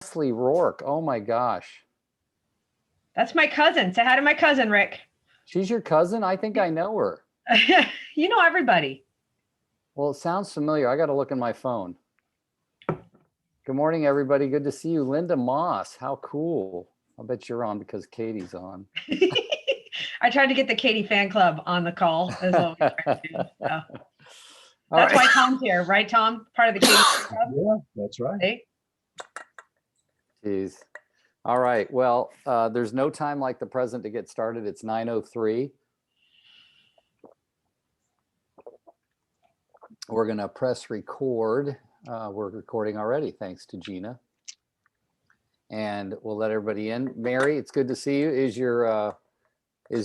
Leslie Rourke. Oh my gosh. That's my cousin. Say hi to my cousin, Rick. She's your cousin? I think I know her. You know everybody. Well, it sounds familiar. I got to look in my phone. Good morning, everybody. Good to see you. Linda Moss. How cool. I'll bet you're on because Katie's on. I tried to get the Katie fan club on the call as well. So. That's why Tom's here, right, Tom? Part of the Katie fan club? Yeah, that's right. Hey? Jeez. All right. Well, there's no time like the present to get started. It's 9:03. We're going to press record. We're recording already, thanks to Gina. And we'll let everybody in. Mary, it's good to see you. Is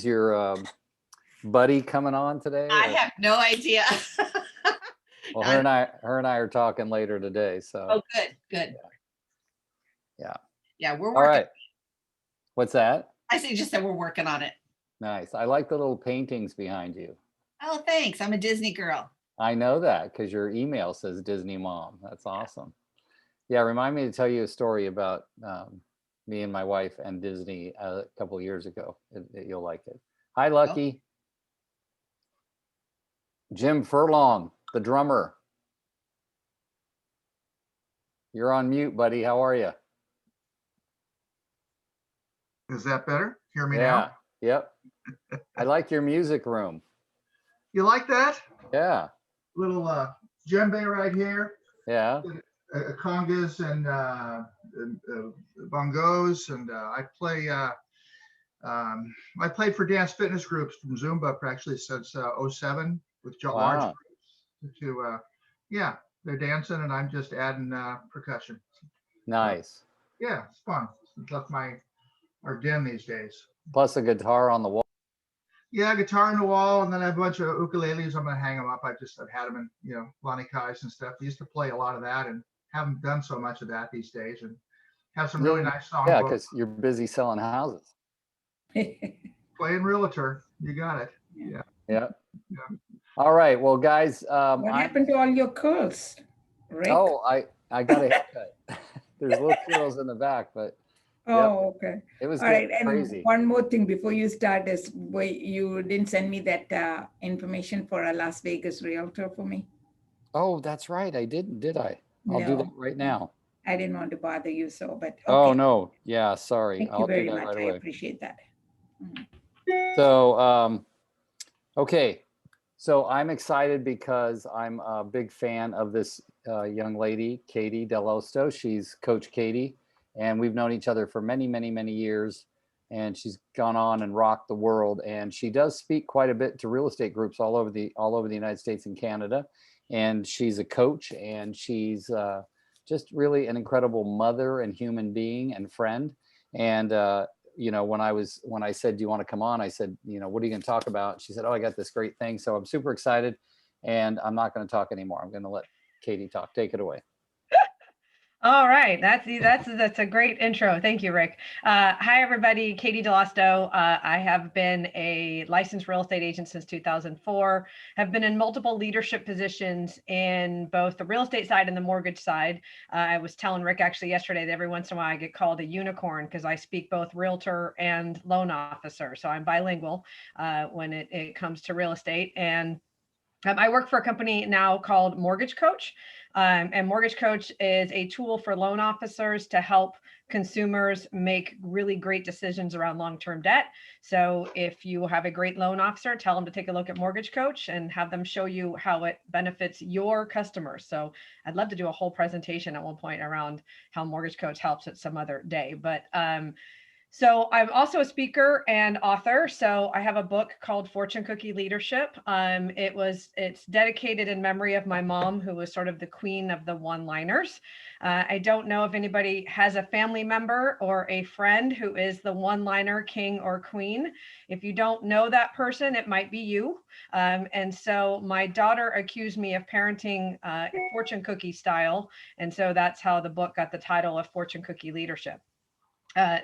your buddy coming on today? I have no idea. Well, her and I are talking later today. So. Oh, good. Yeah. Yeah, we're working. All right. What's that? I say just that we're working on it. Nice. I like the little paintings behind you. Oh, thanks. I'm a Disney girl. I know that because your email says Disney Mom. That's awesome. Yeah, remind me to tell you a story about me and my wife and Disney a couple of years ago. You'll like it. Hi, Lucky. Oh. Jim Furlong, the drummer. You're on mute, buddy. How are you? Is that better? Hear me now? Yep. I like your music room. You like that? Yeah. Little djembe right here. Yeah. Congas and bongos, and I played for dance fitness groups from Zumba actually since '07 with large groups. Yeah, they're dancing and I'm just adding percussion. Nice. Yeah, it's fun. It's left our den these days. Plus a guitar on the wall. Yeah, guitar on the wall, and then I have a bunch of ukuleles. I'm gonna hang them up. I've had them in, Lonnie Kai's and stuff. We used to play a lot of that, and haven't done so much of that these days. And have some really nice songs. Yeah, because you're busy selling houses. Playing realtor, you got it. Yeah. All right, well, guys. What happened to all your curls, Rick? Oh, I got a haircut. There's little curls in the back, but. Oh, okay. It was all right. And crazy. One more thing before you start is, you didn't send me that information for a Las Vegas realtor for me. Oh, that's right. I didn't, did I? I'll do that right now. I didn't want to bother you, but. Okay. Oh, no. Yeah, sorry. Thank you very much. I appreciate that. So, okay. So I'm excited because I'm a big fan of this young lady, Katie Delosto. She's Coach Katie. And we've known each other for many, many, many years. And she's gone on and rocked the world. And she does speak quite a bit to real estate groups all over the United States and Canada. And she's a coach, and she's just really an incredible mother and human being and friend. And when I said, do you want to come on? I said, what are you going to talk about? She said, oh, I got this great thing. So I'm super excited, and I'm not going to talk anymore. I'm going to let Katie talk. Take it away. All right, that's a great intro. Thank you, Rick. Hi, everybody. Katie Delosto. I have been a licensed real estate agent since 2004. Have been in multiple leadership positions in both the real estate side and the mortgage side. I was telling Rick actually yesterday that every once in a while I get called a unicorn because I speak both realtor and loan officer. So I'm bilingual when it comes to real estate. And I work for a company now called Mortgage Coach. And Mortgage Coach is a tool for loan officers to help consumers make really great decisions around long-term debt. So if you have a great loan officer, tell them to take a look at Mortgage Coach and have them show you how it benefits your customers. So I'd love to do a whole presentation at one point around how Mortgage Coach helps at some other day. But so I'm also a speaker and author. So I have a book called Fortune Cookie Leadership. It's dedicated in memory of my mom, who was sort of the queen of the one-liners. I don't know if anybody has a family member or a friend who is the one-liner king or queen. If you don't know that person, it might be you. And so my daughter accused me of parenting fortune cookie style. And so that's how the book got the title of Fortune Cookie Leadership.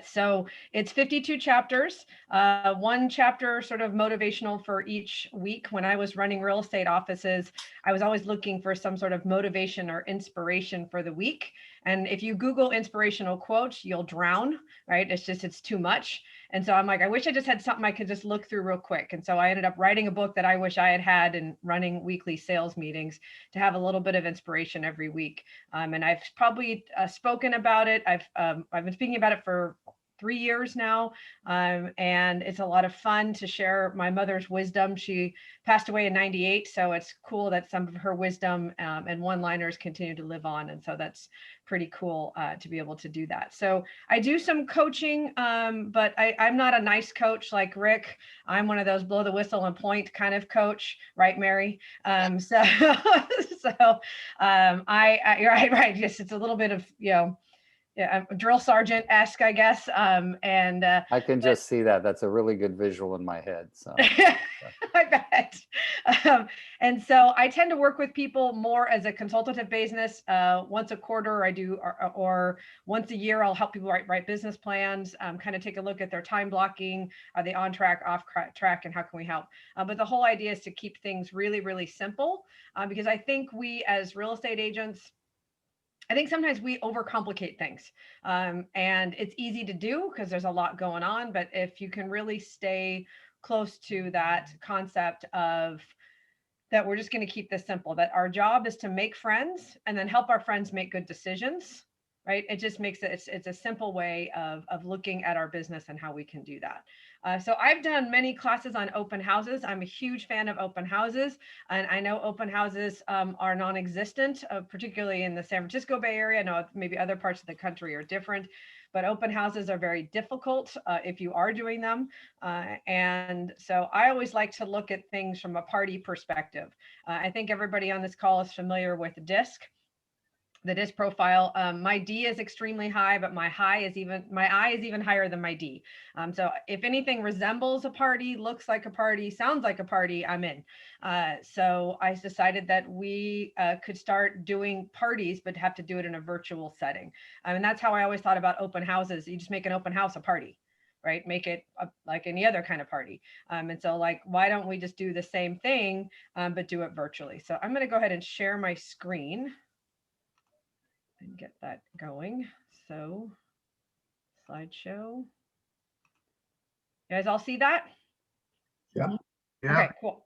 So it's 52 chapters, one chapter sort of motivational for each week. When I was running real estate offices, I was always looking for some sort of motivation or inspiration for the week. And if you Google inspirational quotes, you'll drown, right? It's too much. And so I'm like, I wish I just had something I could just look through real quick. And so I ended up writing a book that I wish I had had and running weekly sales meetings to have a little bit of inspiration every week. And I've probably spoken about it. I've been speaking about it for 3 years now. And it's a lot of fun to share my mother's wisdom. She passed away in 98. So it's cool that some of her wisdom and one-liners continue to live on. And so that's pretty cool to be able to do that. So I do some coaching, but I'm not a nice coach like Rick. I'm one of those blow the whistle and point kind of coach, right, Mary? So you're right. Yes, it's a little bit of, yeah, a drill sergeant-esque, I guess. I can just see that. That's a really good visual in my head. So I bet. And so I tend to work with people more as a consultative business. Once a quarter I do, or once a year, I'll help people write business plans, kind of take a look at their time blocking. Are they on track, off track, and how can we help? But the whole idea is to keep things really, really simple, because I think we as real estate agents, I think sometimes we overcomplicate things, and it's easy to do because there's a lot going on. But if you can really stay close to that concept of that, we're just going to keep this simple, that our job is to make friends and then help our friends make good decisions, right? It just makes it, it's a simple way of looking at our business and how we can do that. So I've done many classes on open houses. I'm a huge fan of open houses. And I know open houses are non-existent, particularly in the San Francisco Bay Area. I know maybe other parts of the country are different, but open houses are very difficult if you are doing them. And so I always like to look at things from a party perspective. I think everybody on this call is familiar with DISC. The DISC profile. My D is extremely high, but my I is even higher than my D. So if anything resembles a party, looks like a party, sounds like a party, I'm in. So I decided that we could start doing parties, but have to do it in a virtual setting. And that's how I always thought about open houses. You just make an open house a party, right? Make it like any other kind of party. And so like, why don't we just do the same thing, but do it virtually? So I'm going to go ahead and share my screen and get that going. So slideshow. You guys all see that? Yeah. Okay, cool.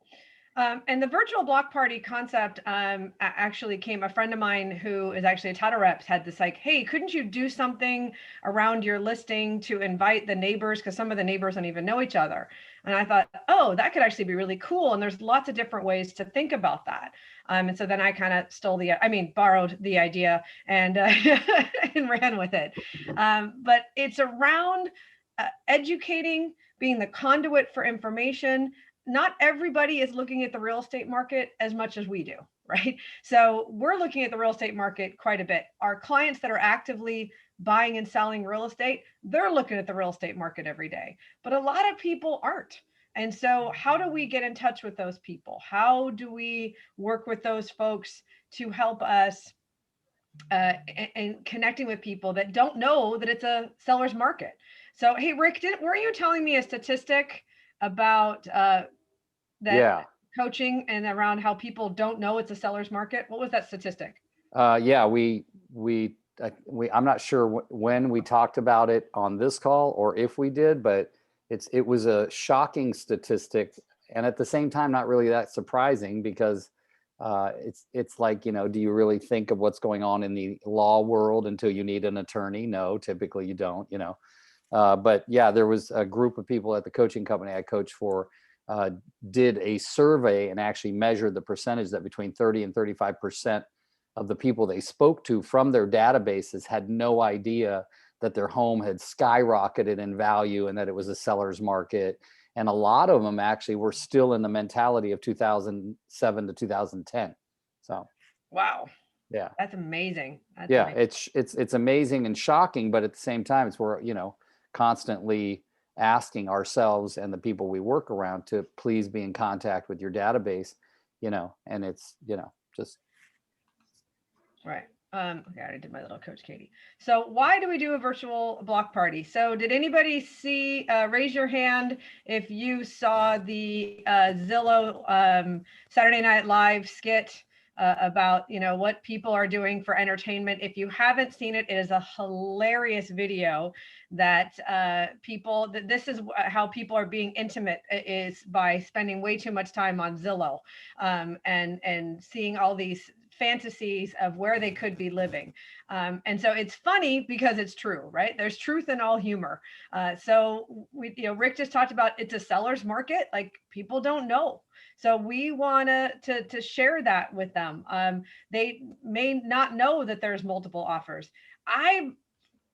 And the virtual block party concept actually came, a friend of mine who is actually a title rep had this like, hey, couldn't you do something around your listing to invite the neighbors? Because some of the neighbors don't even know each other. And I thought, oh, that could actually be really cool. And there's lots of different ways to think about that. And so then I kind of borrowed the idea and, and ran with it. But it's around educating, being the conduit for information. Not everybody is looking at the real estate market as much as we do, right? So we're looking at the real estate market quite a bit. Our clients that are actively buying and selling real estate, they're looking at the real estate market every day, but a lot of people aren't. And so how do we get in touch with those people? How do we work with those folks to help us and connecting with people that don't know that it's a seller's market? So, hey, Rick, were you telling me a statistic about that coaching and around how people don't know it's a seller's market? What was that statistic? Yeah, I'm not sure when we talked about it on this call or if we did, but it was a shocking statistic, and at the same time not really that surprising, because it's like, do you really think of what's going on in the law world until you need an attorney? No, typically you don't, but yeah, there was a group of people at the coaching company I coached for did a survey and actually measured the percentage that between 30 and 35% of the people they spoke to from their databases had no idea that their home had skyrocketed in value and that it was a seller's market. And a lot of them actually were still in the mentality of 2007 to 2010. So, wow. Yeah. That's amazing. Amazing. It's amazing and shocking, but at the same time, it's where, constantly asking ourselves and the people we work around to please be in contact with your database, and it's, just. Right. Okay, I already did my little Coach Katie. So why do we do a virtual block party? So did anybody see, raise your hand if you saw the Zillow Saturday Night Live skit about, what people are doing for entertainment. If you haven't seen it, it is a hilarious video that this is how people are being intimate, is by spending way too much time on Zillow, and seeing all these fantasies of where they could be living. And so it's funny because it's true, right? There's truth in all humor. So Rick just talked about, it's a seller's market. Like, people don't know. So we want to share that with them. They may not know that there's multiple offers. I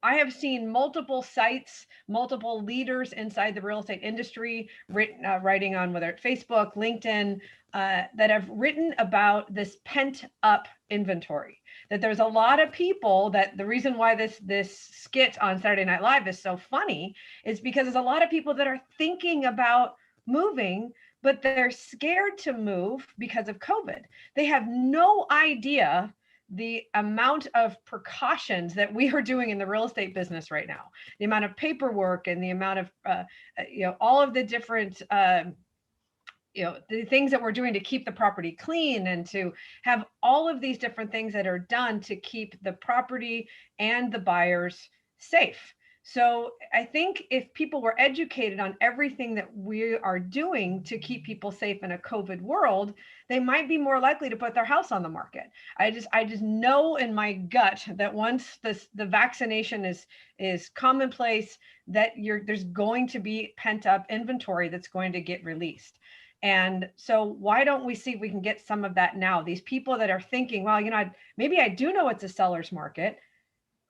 have seen multiple sites, multiple leaders inside the real estate industry writing on, whether it's Facebook, LinkedIn, that have written about this pent up inventory. That there's a lot of people, that the reason why this skit on Saturday Night Live is so funny is because there's a lot of people that are thinking about moving, but they're scared to move because of COVID. They have no idea the amount of precautions that we are doing in the real estate business right now, the amount of paperwork and the amount of, all of the different, the things that we're doing to keep the property clean, and to have all of these different things that are done to keep the property and the buyers safe. So I think if people were educated on everything that we are doing to keep people safe in a COVID world, they might be more likely to put their house on the market. I just know in my gut that once the vaccination is commonplace, that there's going to be pent up inventory that's going to get released. And so why don't we see if we can get some of that now? These people that are thinking, well, maybe I do know it's a seller's market,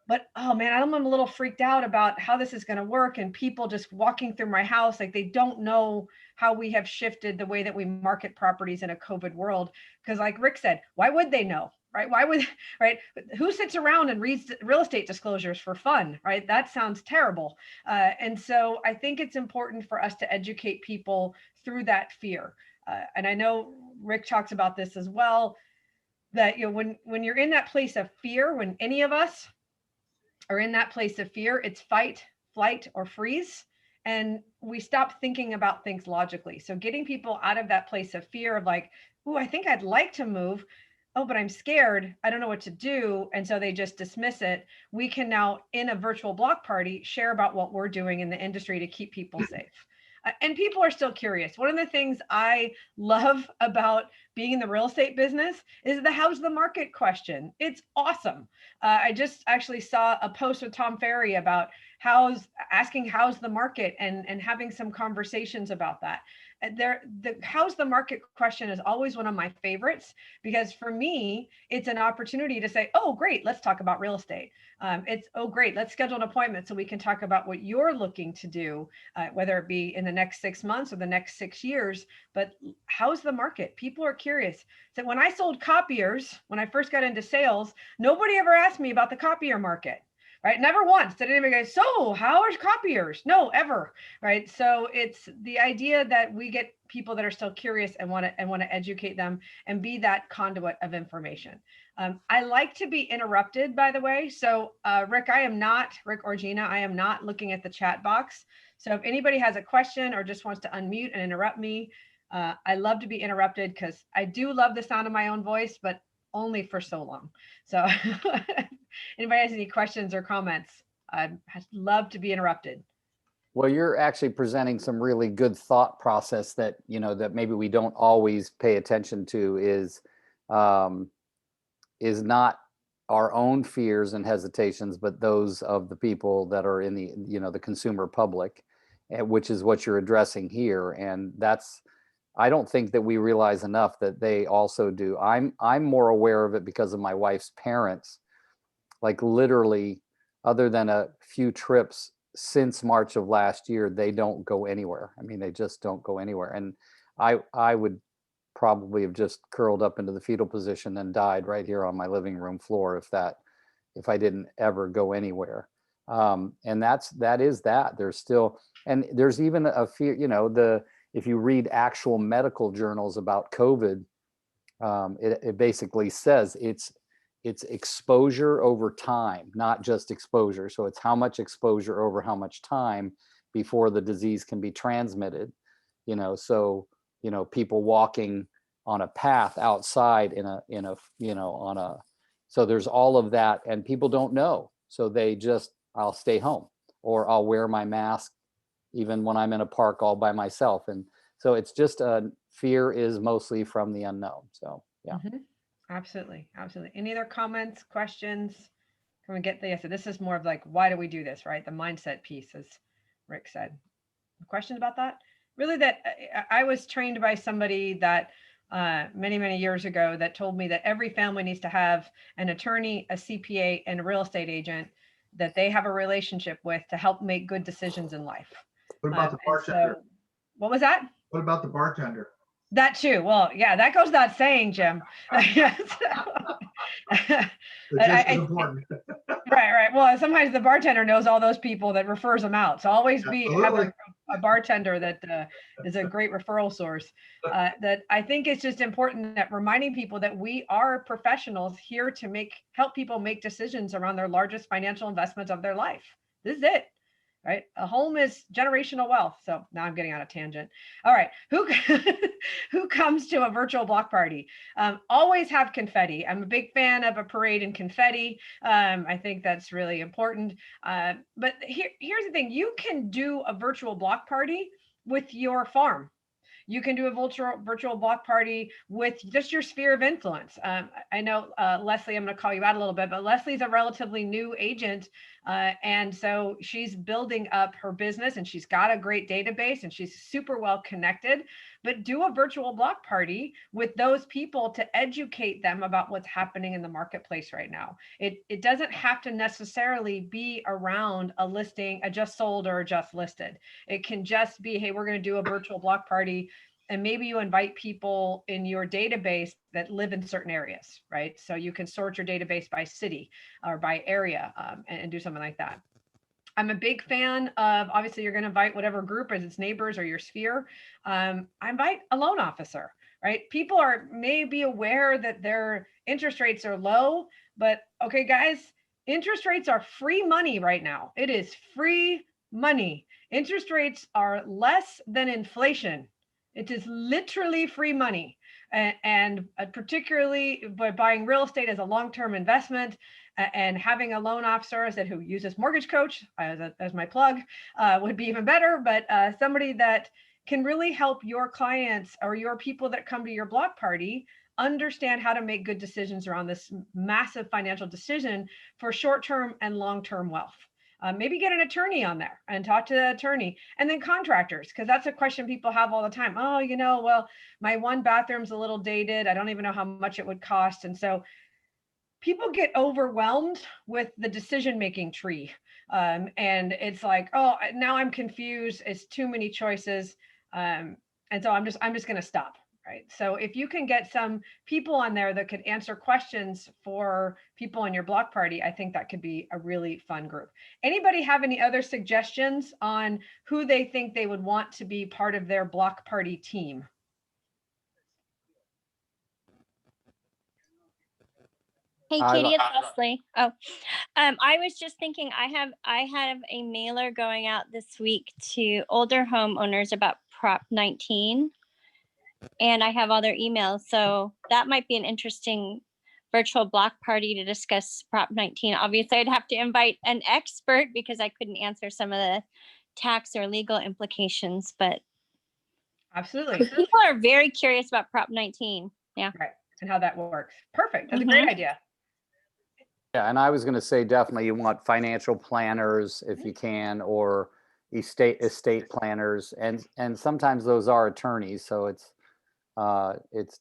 but oh man, I'm a little freaked out about how this is going to work. And people just walking through my house, like, they don't know how we have shifted the way that we market properties in a COVID world. Because like Rick said, why would they know? Right? Why would, right? Who sits around and reads real estate disclosures for fun, right? That sounds terrible. And so I think it's important for us to educate people through that fear. And I know Rick talks about this as well, that, when you're in that place of fear, when any of us are in that place of fear, it's fight, flight, or freeze. And we stop thinking about things logically. So getting people out of that place of fear of like, oh, I think I'd like to move. Oh, but I'm scared. I don't know what to do. And so they just dismiss it. We can now, in a virtual block party, share about what we're doing in the industry to keep people safe. And people are still curious. One of the things I love about being in the real estate business is the how's the market question. It's awesome. I just actually saw a post with Tom Ferry about how's the market, and having some conversations about that. The how's the market question is always one of my favorites, because for me, it's an opportunity to say, oh, great, let's talk about real estate. Oh, great, let's schedule an appointment so we can talk about what you're looking to do, whether it be in the next 6 months or the next 6 years. But how's the market? People are curious. So when I sold copiers, when I first got into sales, nobody ever asked me about the copier market. Right? Never once did anybody go, so how are copiers? No, ever. Right? So it's the idea that we get people that are still curious and want to educate them and be that conduit of information. I like to be interrupted, by the way. So Rick or Gina, I am not looking at the chat box. So if anybody has a question or just wants to unmute and interrupt me, I love to be interrupted, because I do love the sound of my own voice, but only for so long. So anybody has any questions or comments, I'd love to be interrupted. Well, you're actually presenting some really good thought process that, that maybe we don't always pay attention to, is not our own fears and hesitations, but those of the people that are in the, the consumer public, which is what you're addressing here. And I don't think that we realize enough that they also do. I'm more aware of it because of my wife's parents. Like, literally, other than a few trips since March of last year, they don't go anywhere. I mean, they just don't go anywhere. And I would probably have just curled up into the fetal position and died right here on my living room floor if I didn't ever go anywhere. And that is there's still, and there's even a fear, if you read actual medical journals about COVID, it basically says it's exposure over time, not just exposure. So it's how much exposure over how much time before the disease can be transmitted. So, people walking on a path outside in a, you know, on a, so there's all of that and people don't know. So they just, I'll stay home or I'll wear my mask even when I'm in a park all by myself. And so it's just fear is mostly from the unknown. So yeah. Absolutely. Absolutely. Any other comments, questions? Can we get the, so this is more of like, why do we do this, right? The mindset piece, as Rick said. Questions about that? Really, that I was trained by somebody that many, many years ago that told me that every family needs to have an attorney, a CPA, and a real estate agent that they have a relationship with to help make good decisions in life. What about the And bartender? so, what was that? What about the bartender? That too. Well, yeah, that goes without saying, Jim. It's just as important. Right. Well, sometimes the bartender knows all those people that refers them out. So always have Absolutely. a bartender that is a great referral source. That I think it's just important that reminding people that we are professionals here to help people make decisions around their largest financial investments of their life. This is it. Right. A home is generational wealth. So now I'm getting on a tangent. All right. Who comes to a virtual block party? Always have confetti. I'm a big fan of a parade and confetti. I think that's really important. But here's the thing. You can do a virtual block party with your farm. You can do a virtual block party with just your sphere of influence. I know, Leslie, I'm going to call you out a little bit, but Leslie's a relatively new agent. And so she's building up her business and she's got a great database and she's super well connected. But do a virtual block party with those people to educate them about what's happening in the marketplace right now. It doesn't have to necessarily be around a listing, a just sold or a just listed. It can just be, hey, we're going to do a virtual block party. And maybe you invite people in your database that live in certain areas, right? So you can sort your database by city or by area and do something like that. I'm a big fan of, obviously you're going to invite whatever group, as it's neighbors or your sphere. I invite a loan officer, right? People may be aware that their interest rates are low, but okay, guys, interest rates are free money right now. It is free money. Interest rates are less than inflation. It is literally free money. And particularly by buying real estate as a long-term investment and having a loan officer who uses Mortgage Coach as my plug would be even better. But somebody that can really help your clients or your people that come to your block party understand how to make good decisions around this massive financial decision for short-term and long-term wealth. Maybe get an attorney on there and talk to the attorney, and then contractors, because that's a question people have all the time. Oh, well, my one bathroom's a little dated. I don't even know how much it would cost. And so people get overwhelmed with the decision-making tree. And it's like, oh, now I'm confused. It's too many choices. And so I'm just going to stop. Right. So if you can get some people on there that could answer questions for people in your block party, I think that could be a really fun group. Anybody have any other suggestions on who they think they would want to be part of their block party team? Hey, Katie, it's Leslie. Oh, I was just thinking I have a mailer going out this week to older homeowners about Prop 19. And I have all their emails. So that might be an interesting virtual block party to discuss Prop 19. Obviously, I'd have to invite an expert because I couldn't answer some of the tax or legal implications, but absolutely, people are very curious about Prop 19. Yeah. Right. And how that works. Perfect. That's a great idea. Yeah, and I was going to say definitely you want financial planners if you can, or estate planners, and sometimes those are attorneys, so it's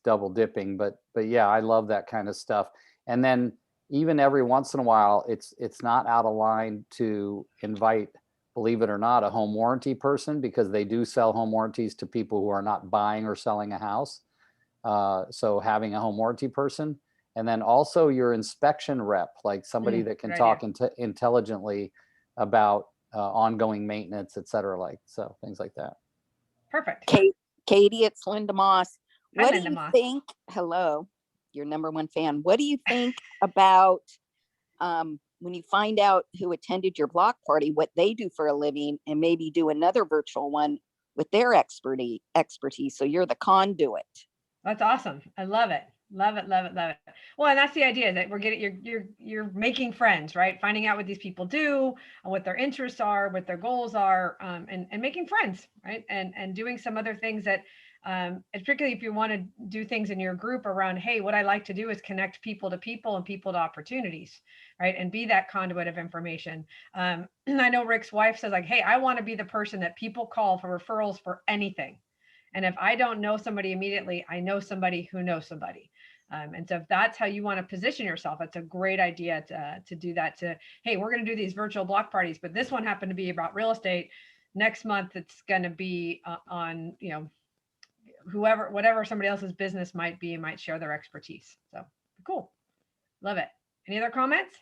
double dipping. But yeah, I love that kind of stuff. And then even every once in a while, it's not out of line to invite, believe it or not, a home warranty person, because they do sell home warranties to people who are not buying or selling a house. So having a home warranty person. And then also your inspection rep, like somebody that can talk intelligently about ongoing maintenance, et cetera, so things like that. Perfect. Katie, it's Linda Moss. What do you think? Hello, your number one fan. What do you think about when you find out who attended your block party, what they do for a living, and maybe do another virtual one with their expertise? So you're the conduit. That's awesome. I love it. Love it, love it, love it. Well, and that's the idea, that we're getting, you're making friends, right? Finding out what these people do, what their interests are, what their goals are, and making friends, right? And doing some other things that, and particularly if you want to do things in your group around, hey, what I like to do is connect people to people and people to opportunities, right? And be that conduit of information. I know Rick's wife says like, hey, I want to be the person that people call for referrals for anything. And if I don't know somebody immediately, I know somebody who knows somebody. And so if that's how you want to position yourself, it's a great idea to do that. Hey, we're going to do these virtual block parties, but this one happened to be about real estate. Next month, it's going to be on, whatever somebody else's business might be, and might share their expertise. So cool. Love it. Any other comments?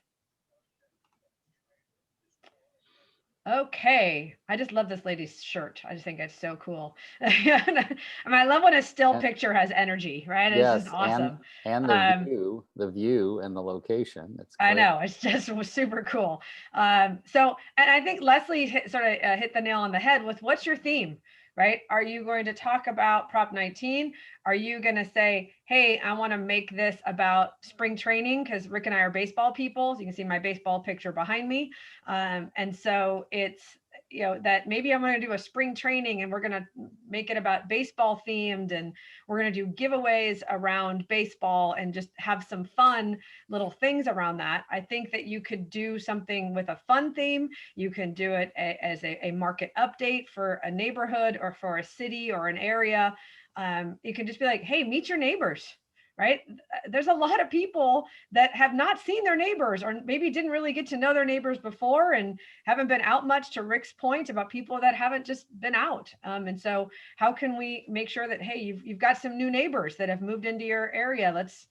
Okay. I just love this lady's shirt. I just think it's so cool. I love when a still And- picture has energy, right? It's Yes, just awesome. and the view and the location. It's I great. know, it's just was super cool. So, and I think Leslie hit the nail on the head with, what's your theme, right? Are you going to talk about Prop 19? Are you going to say, hey, I want to make this about spring training, because Rick and I are baseball people, so you can see my baseball picture behind me. And so it's, that maybe I'm going to do a spring training and we're going to make it about baseball themed, and we're going to do giveaways around baseball and just have some fun little things around that. I think that you could do something with a fun theme. You can do it as a market update for a neighborhood or for a city or an area. You can just be like, hey, meet your neighbors, right? There's a lot of people that have not seen their neighbors, or maybe didn't really get to know their neighbors before, and haven't been out much, to Rick's point about people that haven't just been out. And so how can we make sure that, hey, you've got some new neighbors that have moved into your area? Let's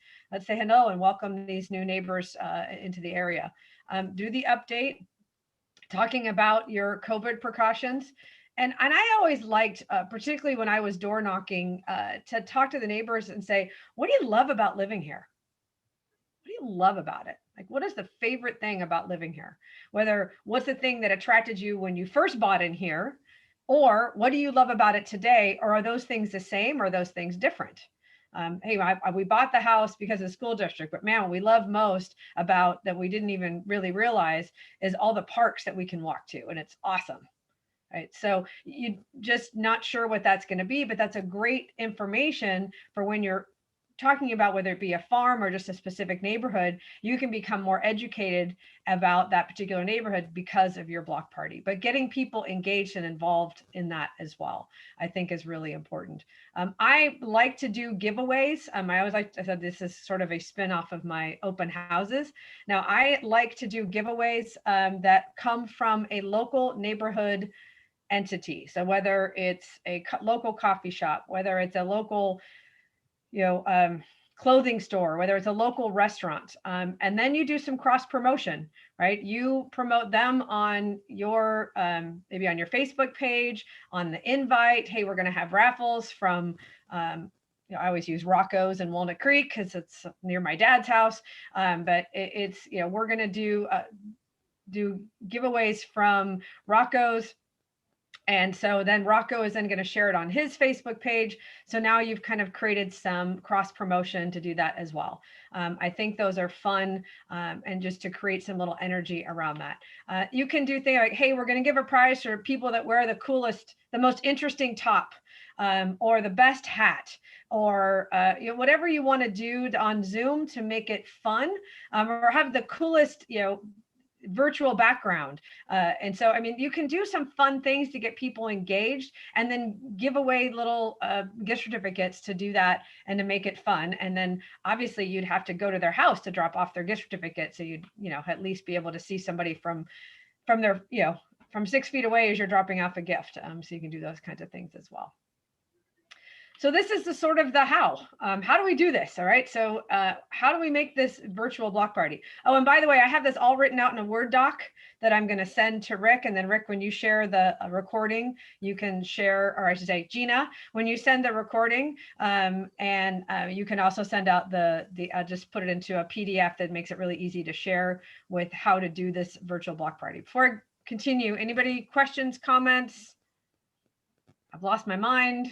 say hello and welcome these new neighbors into the area. Do the update, talking about your COVID precautions. And I always liked, particularly when I was door knocking, to talk to the neighbors and say, what do you love about living here? What do you love about it? Like, what is the favorite thing about living here? What's the thing that attracted you when you first bought in here? Or what do you love about it today? Or are those things the same, or are those things different? Hey, we bought the house because of the school district, but man, what we love most about that we didn't even really realize is all the parks that we can walk to, and it's awesome. Right. So you just not sure what that's going to be, but that's a great information for when you're talking about whether it be a farm or just a specific neighborhood. You can become more educated about that particular neighborhood because of your block party. But getting people engaged and involved in that as well, I think, is really important. I like to do giveaways. I said, this is sort of a spin-off of my open houses. Now, I like to do giveaways that come from a local neighborhood entity. So whether it's a local coffee shop, whether it's a local, clothing store, whether it's a local restaurant, and then you do some cross promotion, right? You promote them on your, maybe on your Facebook page, on the invite. Hey, we're going to have raffles from, I always use Rocco's in Walnut Creek because it's near my dad's house. But it's, we're going to do giveaways from Rocco's. And so then Rocco is then going to share it on his Facebook page. So now you've kind of created some cross promotion to do that as well. I think those are fun, and just to create some little energy around that. You can do things like, hey, we're going to give a prize for people that wear the coolest, the most interesting top, or the best hat, or whatever you want to do on Zoom to make it fun, or have the coolest, virtual background. And so, I mean, you can do some fun things to get people engaged, and then give away little gift certificates to do that and to make it fun. And then obviously you'd have to go to their house to drop off their gift certificate. So you'd, at least be able to see somebody from their, from 6 feet away as you're dropping off a gift. So you can do those kinds of things as well. So this is the sort of the how. How do we do this? All right. So how do we make this virtual block party? Oh, and by the way, I have this all written out in a Word doc that I'm going to send to Rick. And then Rick, when you share the recording, you can share, or I should say, Gina, when you send the recording, and you can also send out just put it into a PDF that makes it really easy to share with how to do this virtual block party. Before I continue, anybody questions, comments? I've lost my mind.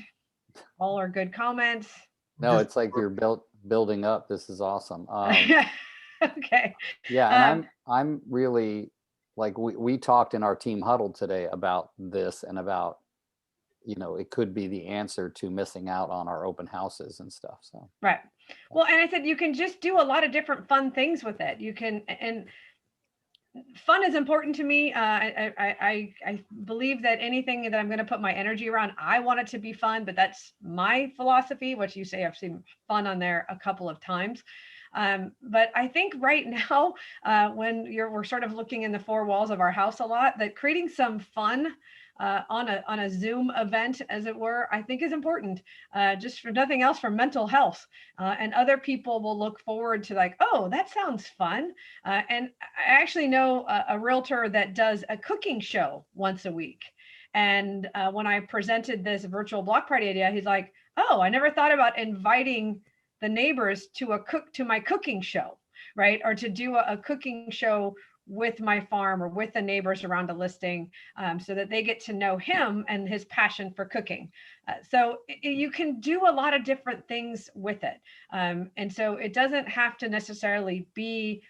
All are good comments. No, Just- it's like you're building up. This is awesome. Okay. Yeah, and Um, I'm really like we talked in our team huddle today about this and about, you know, it could be the answer to missing out on our open houses and stuff. So Right. Well, and I said you can just do a lot of different fun things with it. You can, and fun is important to me. I believe that anything that I'm going to put my energy around, I want it to be fun, but that's my philosophy. What you say, I've seen fun on there a couple of times. But I think right now, when we're sort of looking in the four walls of our house a lot, that creating some fun on a Zoom event, as it were, I think is important. Just for nothing else, for mental health, and other people will look forward to like, oh, that sounds fun. And I actually know a realtor that does a cooking show once a week. And when I presented this virtual block party idea, he's like, oh, I never thought about inviting the neighbors to my cooking show, right? Or to do a cooking show with my farm or with the neighbors around a listing, so that they get to know him and his passion for cooking. So you can do a lot of different things with it. And so it doesn't have to necessarily be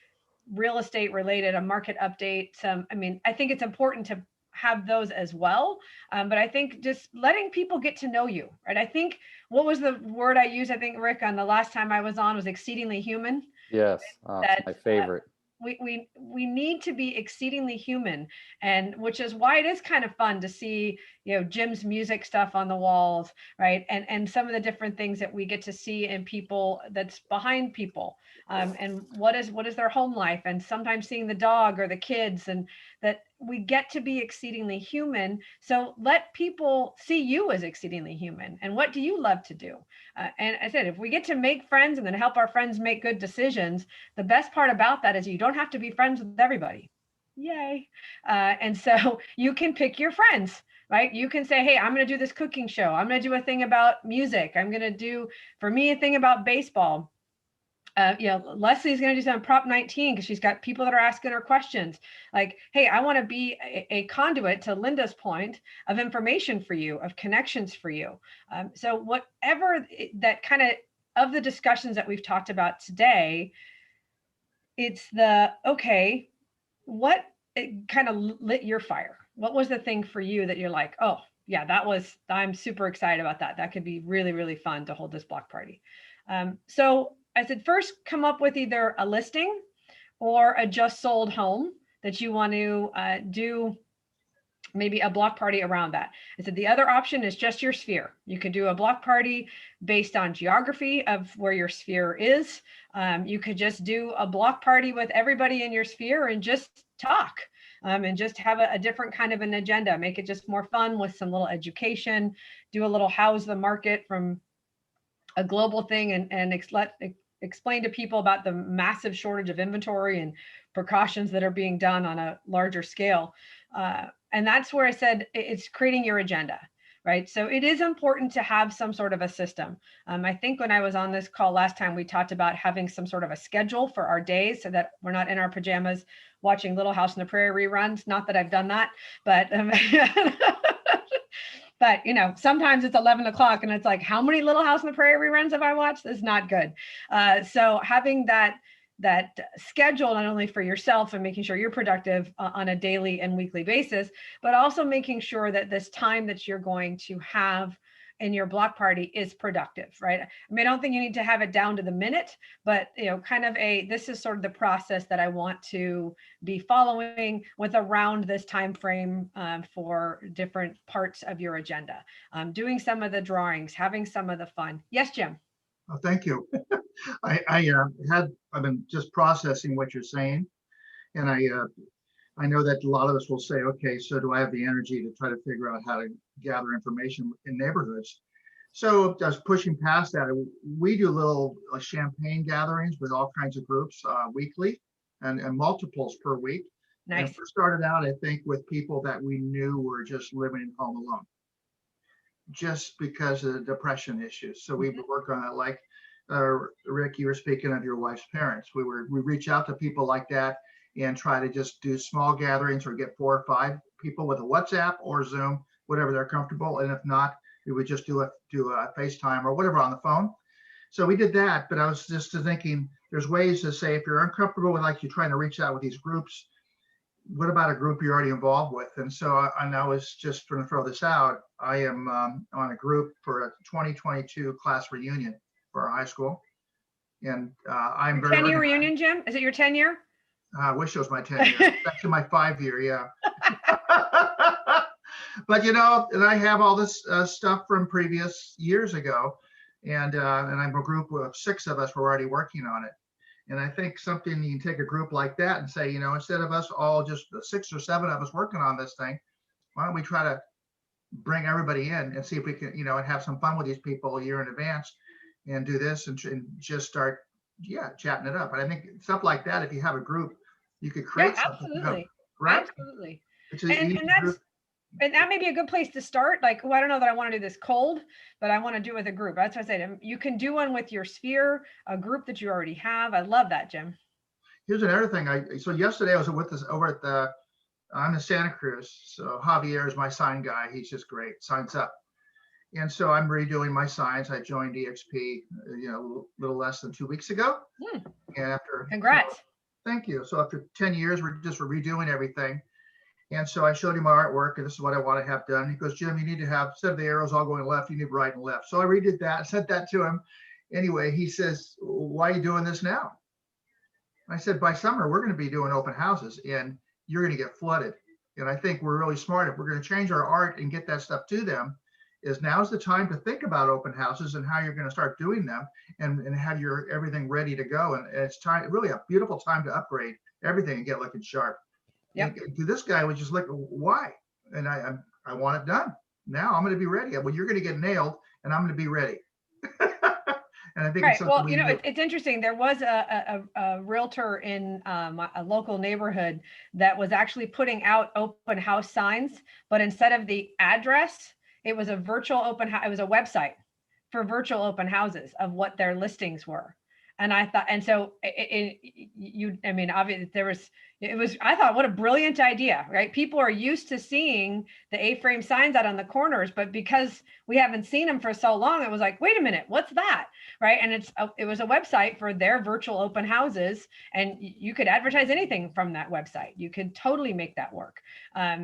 real estate related, a market update. I think it's important to have those as well. But I think just letting people get to know you, right? I think, what was the word I used? I think, Rick, on the last time I was on, was exceedingly human. yes, it's my favorite. We need to be exceedingly human, and which is why it is kind of fun to see, Jim's music stuff on the walls, right? And some of the different things that we get to see in people, that's behind people, and what is their home life, and sometimes seeing the dog or the kids, and that we get to be exceedingly human. So let people see you as exceedingly human, and what do you love to do? And I said, if we get to make friends and then help our friends make good decisions, the best part about that is you don't have to be friends with everybody. Yay. And so you can pick your friends, right? You can say, hey, I'm going to do this cooking show. I'm going to do a thing about music. I'm going to do, for me, a thing about baseball. Leslie's going to do some Prop 19 because she's got people that are asking her questions. Like, hey, I want to be a conduit, to Linda's point, of information for you, of connections for you. So whatever that kind of the discussions that we've talked about today, it's okay, what kind of lit your fire? What was the thing for you that you're like, oh yeah, I'm super excited about that. That could be really, really fun to hold this block party. So I said, first come up with either a listing or a just sold home that you want to do maybe a block party around that. I said the other option is just your sphere. You could do a block party based on geography of where your sphere is. You could just do a block party with everybody in your sphere and just talk, and just have a different kind of an agenda. Make it just more fun with some little education. Do a little how's the market from a global thing, and explain to people about the massive shortage of inventory and precautions that are being done on a larger scale. And that's where I said it's creating your agenda, right? So it is important to have some sort of a system. I think when I was on this call last time, we talked about having some sort of a schedule for our days so that we're not in our pajamas watching Little House on the Prairie reruns. Not that I've done that, but but sometimes it's 11 o'clock and it's like, how many Little House on the Prairie reruns have I watched? This is not good. So having that schedule, not only for yourself and making sure you're productive on a daily and weekly basis, but also making sure that this time that you're going to have in your block party is productive, right? I mean, I don't think you need to have it down to the minute, but this is sort of the process that I want to be following with around this time frame for different parts of your agenda. Doing some of the drawings, having some of the fun. Yes, Jim. Oh, thank you. I've been just processing what you're saying, and I know that a lot of us will say, okay, so do I have the energy to try to figure out how to gather information in neighborhoods? So just pushing past that, we do little champagne gatherings with all kinds of groups weekly, and multiples per week. Nice. And first started out, I think, with people that we knew were just living home alone, just because of the depression issues. So we would work on it. Like Rick, you were speaking of your wife's parents. We reach out to people like that and try to just do small gatherings or get 4 or 5 people with a WhatsApp or Zoom, whatever they're comfortable. And if not, we would just do a FaceTime or whatever on the phone. So we did that, but I was just thinking there's ways to say if you're uncomfortable with like you're trying to reach out with these groups, what about a group you're already involved with? And so I was just going to throw this out. I am on a group for a 2022 class reunion for our high school. And I'm Your very 10-year organized. reunion, Jim? Is it your 10-year? I wish it was my 10 year. It's actually my 5-year, yeah. But you know, and I have all this stuff from previous years ago. And I'm a group of 6 of us were already working on it. And I think something you can take a group like that and say, you know, instead of us all just the 6 or 7 of us working on this thing, why don't we try to bring everybody in and see if we can, you know, and have some fun with these people a year in advance and do this and just start, yeah, chatting it up. And I think stuff like that, if you have a group, you could create Yeah, something. absolutely. Right? Absolutely. It's an easy group. And that may be a good place to start. Like, oh, I don't know that I want to do this cold, but I want to do it with a group. That's what I said. You can do one with your sphere, a group that you already have. I love that, Jim. Here's another thing. So yesterday I was with this over at I'm in Santa Cruz. So Javier is my sign guy. He's just great. Signs up. And so I'm redoing my signs. I joined EXP, you know, a little less than 2 weeks ago. And after, Congrats. thank you. So after 10 years, we're redoing everything. And so I showed him my artwork, and this is what I want to have done. He goes, Jim, you need to have, instead of the arrows all going left, you need right and left. So I redid that, sent that to him. Anyway, he says, why are you doing this now? I said, by summer, we're going to be doing open houses and you're going to get flooded. And I think we're really smart. If we're going to change our art and get that stuff to them, is now's the time to think about open houses and how you're going to start doing them and have your everything ready to go. And it's time, really a beautiful time to upgrade everything and get looking sharp. Yep. To this guy was just like, why? And I want it done. Now I'm going to be ready. Well, you're going to get nailed and I'm going to be ready. And I think right. Well, you know, it's interesting. There was a realtor in a local neighborhood that was actually putting out open house signs, but instead of the address, it was a virtual open house. It was a website for virtual open houses of what their listings were. And I thought, and so I mean, obviously I thought, what a brilliant idea, right? People are used to seeing the A-frame signs out on the corners, but because we haven't seen them for so long, it was like, wait a minute, what's that? Right. And it was a website for their virtual open houses, and you could advertise anything from that website. You could totally make that work.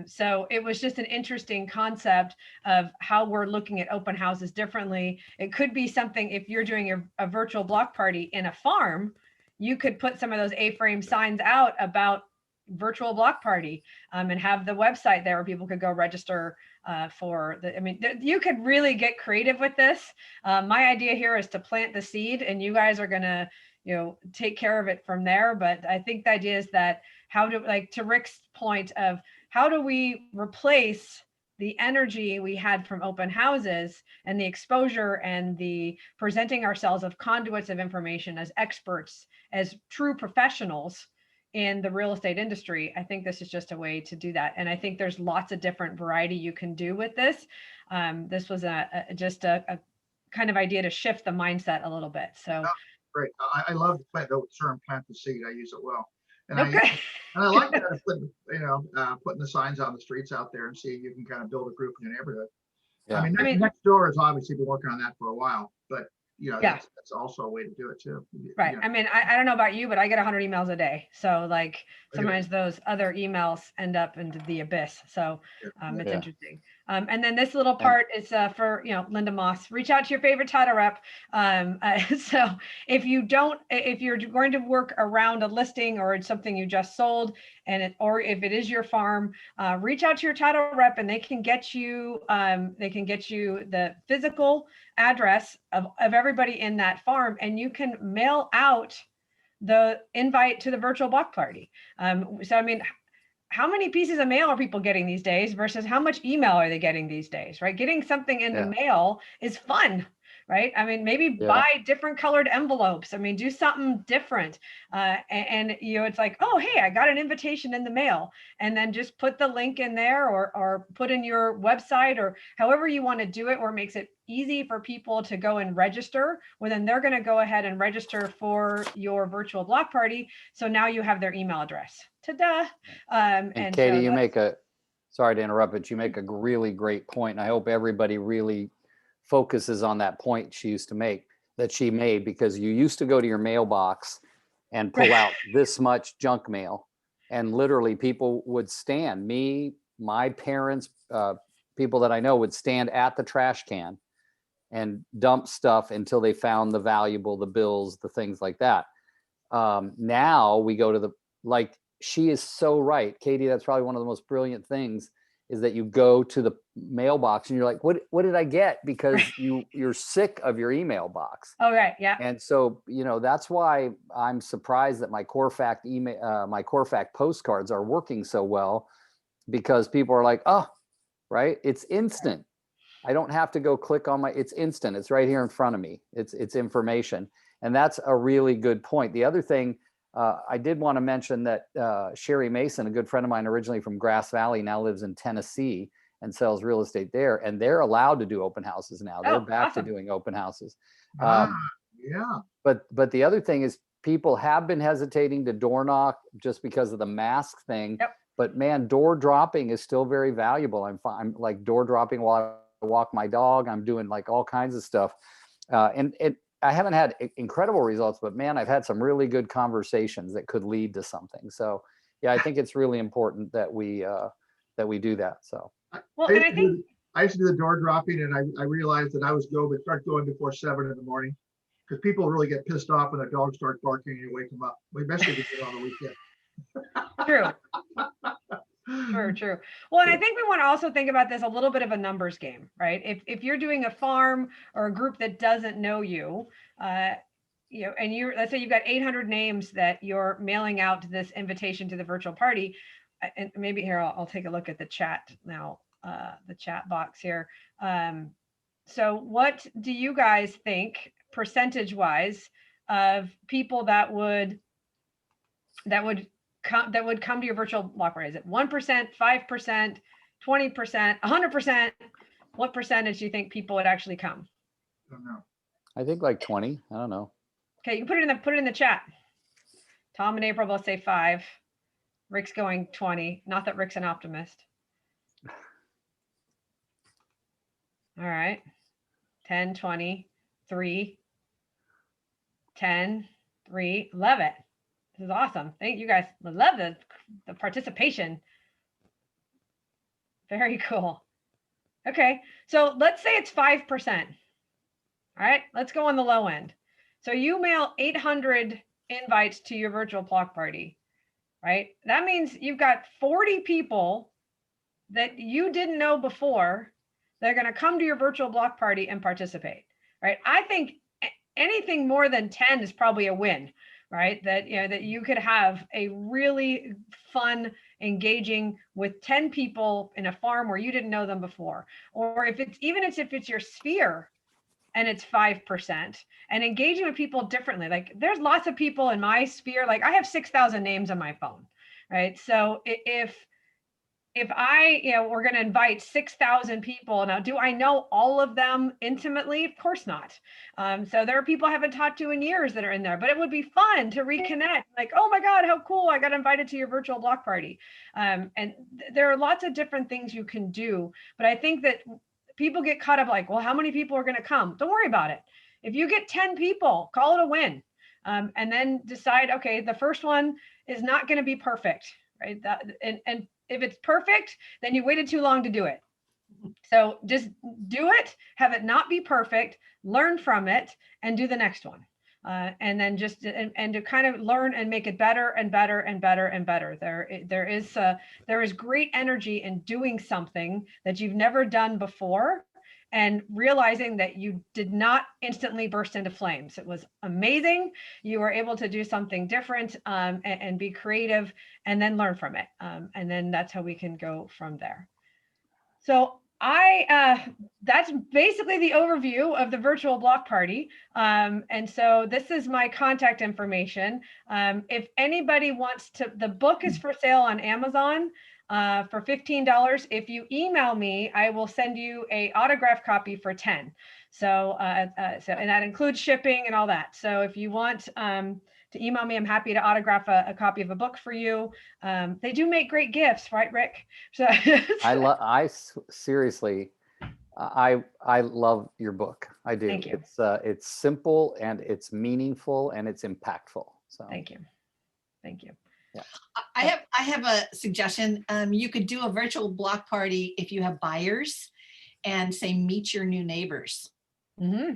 So it was just an interesting concept of how we're looking at open houses differently. It could be something, if you're doing a virtual block party in a farm, you could put some of those A-frame signs out about virtual block party and have the website there where people could go register for the, I mean, you could really get creative with this. My idea here is to plant the seed and you guys are going to, you know, take care of it from there. But I think the idea is that like to Rick's point of how do we replace the energy we had from open houses and the exposure and the presenting ourselves of conduits of information as experts, as true professionals in the real estate industry. I think this is just a way to do that. And I think there's lots of different variety you can do with this. This was just a kind of idea to shift the mindset a little bit. So great. I love the term plant the seed. I use it well. And okay. I like that putting, putting the signs on the streets out there and seeing you can kind of build a group in your neighborhood. Yeah. I mean, next door has obviously been working on that for a while, but you know, that's also a way to do it too. Right. You know. I mean, I don't know about you, but I get 100 emails a day. So like sometimes those other emails end up into the abyss. So it's interesting. And then this little part is for, you know, Linda Moss, reach out to your favorite title rep. So if you're going to work around a listing or it's something you just sold or if it is your farm, reach out to your title rep and they can get you the physical address of everybody in that farm, and you can mail out the invite to the virtual block party. So, I mean, how many pieces of mail are people getting these days versus how much email are they getting these days, right? Getting something in the mail is fun, right? I mean, maybe buy different colored envelopes. I mean, do something different. And you know, it's like, oh, hey, I got an invitation in the mail. And then just put the link in there or put in your website or however you want to do it, where it makes it easy for people to go and register. Well, then they're going to go ahead and register for your virtual block party. So now you have their email address. Ta-da. And Katie, so sorry to interrupt, but you make a really great point. And I hope everybody really focuses on that point she used to make. that she made, because you used to go to your mailbox and pull out this much junk mail, and literally people would stand, my parents, people that I know would stand at the trash can and dump stuff until they found the valuable, the bills, the things like that. Now we go to she is so right, Katie. That's probably one of the most brilliant things, is that you go to the mailbox and you're like, what did I get? Because you're sick of your email box. Oh, right. Yeah. And so, that's why I'm surprised that my core fact my core fact postcards are working so well, because people are like, oh, right. It's instant. I don't have to go click on it's instant. It's right here in front of me. It's information. And that's a really good point. The other thing, I did want to mention that Sherry Mason, a good friend of mine, originally from Grass Valley, now lives in Tennessee and sells real estate there. And they're allowed to do open houses now. They're back to doing open houses. Yeah. But the other thing is, people have been hesitating to door knock just because of the mask thing. Yep. But man, door dropping is still very valuable. I'm like door dropping while I walk my dog. I'm doing like all kinds of stuff. And I haven't had incredible results, but man, I've had some really good conversations that could lead to something. So yeah, I think it's really important that we do that. So. Well, and I think I used to do the door dropping, and I realized that I was start going before 7 in the morning, because people really get pissed off when the dogs start barking and you wake them up. We best do it on the weekend. True. Well, and I think we want to also think about this a little bit of a numbers game, right? If you're doing a farm or a group that doesn't know you, and let's say you've got 800 names that you're mailing out to this invitation to the virtual party, and maybe here I'll take a look at the chat now, the chat box here. So what do you guys think, percentage-wise, of people that would come to your virtual block party? Is it 1%, 5%, 20%, 100%? What percentage do you think people would actually come? I don't know. I think like 20. I don't know. Okay, you can put it in the chat. Tom and April both say 5. Rick's going 20. Not that Rick's an optimist. All right. 10, 20, 3, 10, 3. Love it. This is awesome. Thank you guys. I love the participation. Very cool. Okay, so let's say it's 5%. All right, let's go on the low end. So you mail 800 invites to your virtual block party, right? That means you've got 40 people that you didn't know before that are going to come to your virtual block party and participate, right? I think anything more than 10 is probably a win, right? That you could have a really fun, engaging with 10 people in a farm where you didn't know them before, or if it's your sphere and it's 5%, and engaging with people differently. Like there's lots of people in my sphere. Like I have 6,000 names on my phone, right? So if we're going to invite 6,000 people. Now, do I know all of them intimately? Of course not. So there are people I haven't talked to in years that are in there, but it would be fun to reconnect. Like, oh my God, how cool. I got invited to your virtual block party. And there are lots of different things you can do, but I think that people get caught up like, well, how many people are going to come? Don't worry about it. If you get 10 people, call it a win. And then decide, okay, the first one is not going to be perfect, right? And if it's perfect, then you waited too long to do it. So just do it, have it not be perfect, learn from it, and do the next one. And then just and to kind of learn and make it better and better and better and better. There is great energy in doing something that you've never done before, and realizing that you did not instantly burst into flames. It was amazing. You were able to do something different and be creative, and then learn from it. And then that's how we can go from there. So that's basically the overview of the virtual block party. And so this is my contact information. If anybody wants to, the book is for sale on Amazon for $15. If you email me, I will send you a autographed copy for 10. So and that includes shipping and all that. So if you want to email me, I'm happy to autograph a copy of a book for you. They do make great gifts, right, Rick? So Seriously, I love your book. I do. Thank you. It's simple and it's meaningful and it's impactful. So Thank you. Thank you. I have a suggestion. You could do a virtual block party if you have buyers and say, meet your new neighbors. Hmm.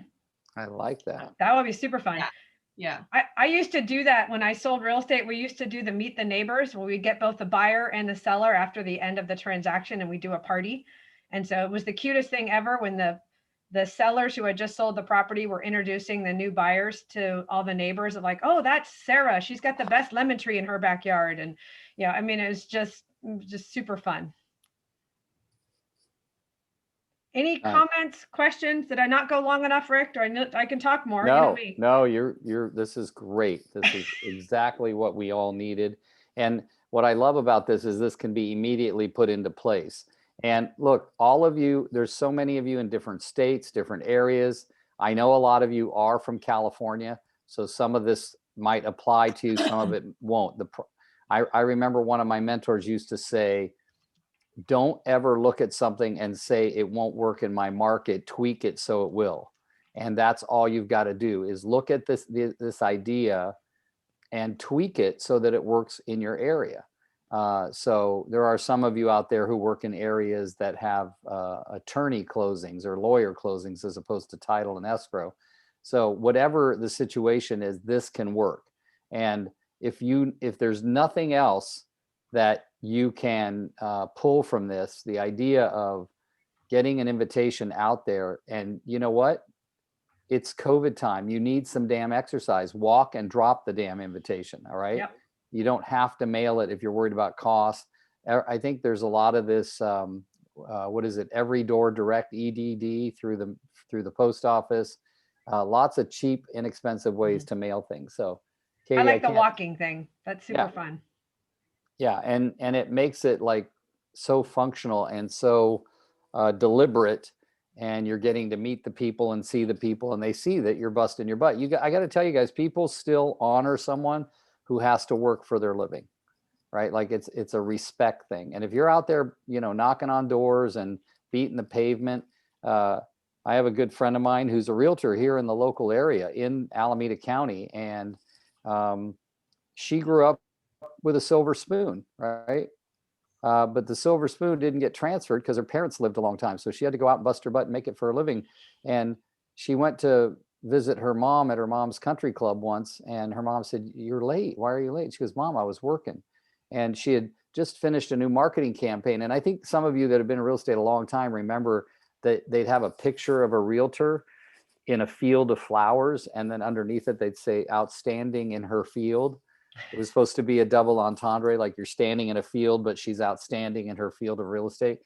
I like that. That would be super fun. Yeah. Yeah. I used to do that when I sold real estate. We used to do the meet the neighbors where we get both the buyer and the seller after the end of the transaction, and we do a party. And so it was the cutest thing ever when the sellers who had just sold the property were introducing the new buyers to all the neighbors of like, oh, that's Sarah. She's got the best lemon tree in her backyard. And yeah, I mean, it was just super fun. Any comments, questions? Did I not go long enough, Rick? Or I can talk more? You know me. No, this is great. This is exactly what we all needed. And what I love about this can be immediately put into place. And look, all of you, there's so many of you in different states, different areas. I know a lot of you are from California, so some of this might apply to you, some of it won't. I remember one of my mentors used to say, don't ever look at something and say it won't work in my market, tweak it so it will. And that's all you've got to do is look at this idea and tweak it so that it works in your area. So there are some of you out there who work in areas that have attorney closings or lawyer closings as opposed to title and escrow. So whatever the situation is, this can work. And if there's nothing else that you can pull from this, the idea of getting an invitation out there, and you know what? It's COVID time. You need some damn exercise. Walk and drop the damn invitation. All right. Yep. You don't have to mail it if you're worried about cost. I think there's a lot of this, what is it? Every door direct EDD through the post office. Lots of cheap, inexpensive ways to mail things. So Katie, I like the walking thing. That's super fun. Yeah. And it makes it like so functional and so deliberate, and you're getting to meet the people and see the people, and they see that you're busting your butt. I got to tell you guys, people still honor someone who has to work for their living, right? Like it's a respect thing. And if you're out there, knocking on doors and beating the pavement, I have a good friend of mine who's a realtor here in the local area in Alameda County. And she grew up with a silver spoon, right? But the silver spoon didn't get transferred because her parents lived a long time. So she had to go out and bust her butt and make it for a living. And she went to visit her mom at her mom's country club once. And her mom said, "You're late. Why are you late?" She goes, "Mom, I was working." And she had just finished a new marketing campaign. And I think some of you that have been in real estate a long time remember that they'd have a picture of a realtor in a field of flowers. And then underneath it, they'd say outstanding in her field. It was supposed to be a double entendre, like you're standing in a field, but she's outstanding in her field of real estate.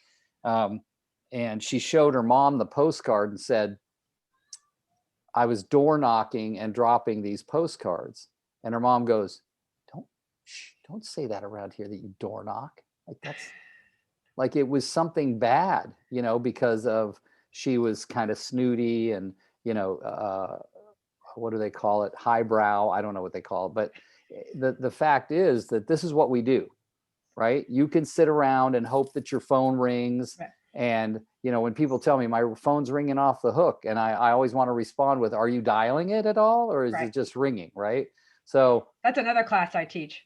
And she showed her mom the postcard and said, "I was door knocking and dropping these postcards." And her mom goes, don't say that around here that you door knock. Like that's like it was something bad, because of she was kind of snooty and, what do they call it? Highbrow. I don't know what they call it, but the fact is that this is what we do, right? You can sit around and hope that your phone rings. Right. And, when people tell me my phone's ringing off the hook, and I always want to respond with, "Are you dialing it at all? Or is it just ringing?" Right. So that's another class I teach.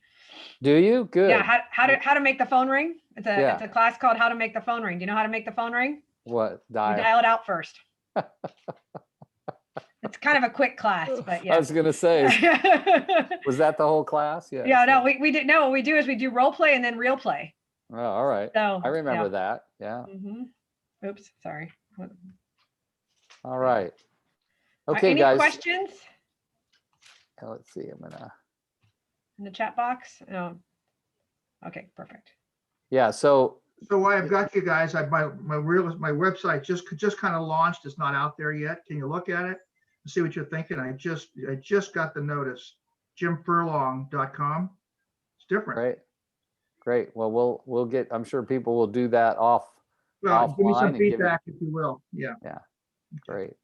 Do you? Good. Yeah. How to make the phone ring. It's a class called How to Make the Phone Ring. Do you know how to make the phone ring? What? You dial it out first. It's kind of a quick class, but yeah. I was going to say, was that the whole class? Yeah. Yeah, no, we did. No, what we do is we do role play and then real play. Oh, all right. So I remember that. Yeah. Mm-hmm. Oops, sorry. All right. Okay, any guys. Questions? Let's see. I'm gonna in the chat box. No. Okay, perfect. Yeah. So while I've got you guys, my website just kind of launched. It's not out there yet. Can you look at it and see what you're thinking? I just got the notice. JimFurlong.com. It's different. Great. Well, we'll get. I'm sure people will do that off. Well, give me some feedback if you will. Yeah. Yeah. Great.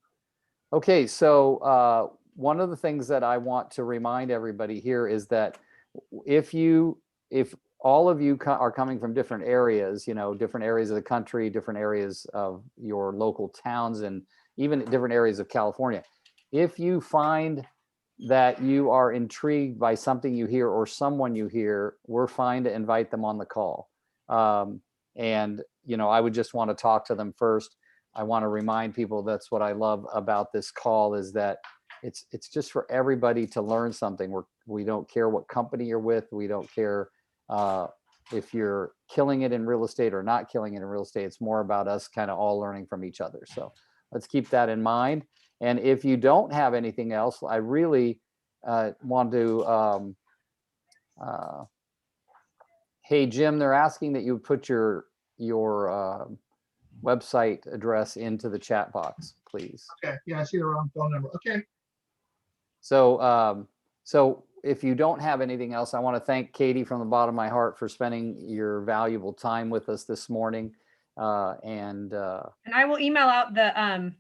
Okay. So one of the things that I want to remind everybody here is that if all of you are coming from different areas, different areas of the country, different areas of your local towns and even different areas of California. If you find that you are intrigued by something you hear or someone you hear, we're fine to invite them on the call. And, you know, I would just want to talk to them first. I want to remind people that's what I love about this call is that it's just for everybody to learn something. We don't care what company you're with. We don't care if you're killing it in real estate or not killing it in real estate. It's more about us kind of all learning from each other. So let's keep that in mind. And if you don't have anything else, I really want to, hey, Jim, they're asking that you put your website address into the chat box, please. Okay, yeah, I see the wrong phone number. Okay. So, so if you don't have anything else, I want to thank Katie from the bottom of my heart for spending your valuable time with us this morning. And I will email out the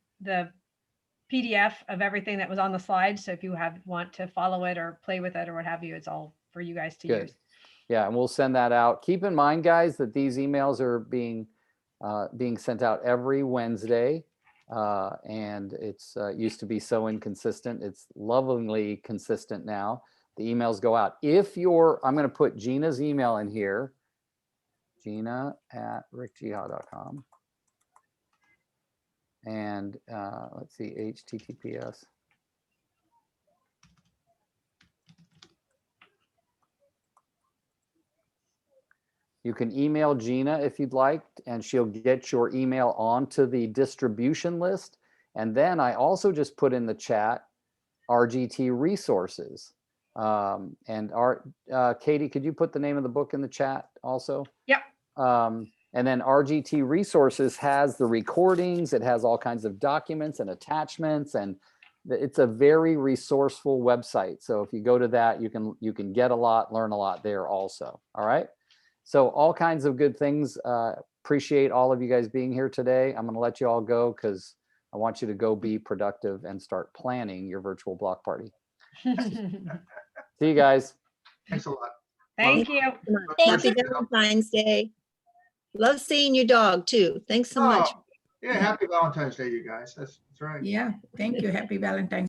PDF of everything that was on the slide. So if you want to follow it or play with it or what have you, it's all for you guys to use. Yeah, and we'll send that out. Keep in mind, guys, that these emails are being sent out every Wednesday. And it's used to be so inconsistent. It's lovingly consistent now. The emails go out. I'm going to put Gina's email in here, Gina@rickjihad.com. And let's see, HTTPS. You can email Gina if you'd like, and she'll get your email onto the distribution list. And then I also just put in the chat RGT resources. And Katie, could you put the name of the book in the chat also? Yep. And then RGT resources has the recordings. It has all kinds of documents and attachments, and it's a very resourceful website. So if you go to that, you can get a lot, learn a lot there also. All right. So all kinds of good things. Appreciate all of you guys being here today. I'm going to let you all go because I want you to go be productive and start planning your virtual block party. See you guys. Thanks a lot. Thank you. Happy Valentine's Day. Love seeing your dog too. Thanks so much. Oh, yeah, happy Valentine's Day, you guys. That's right. Yeah, thank you. Happy Valentine's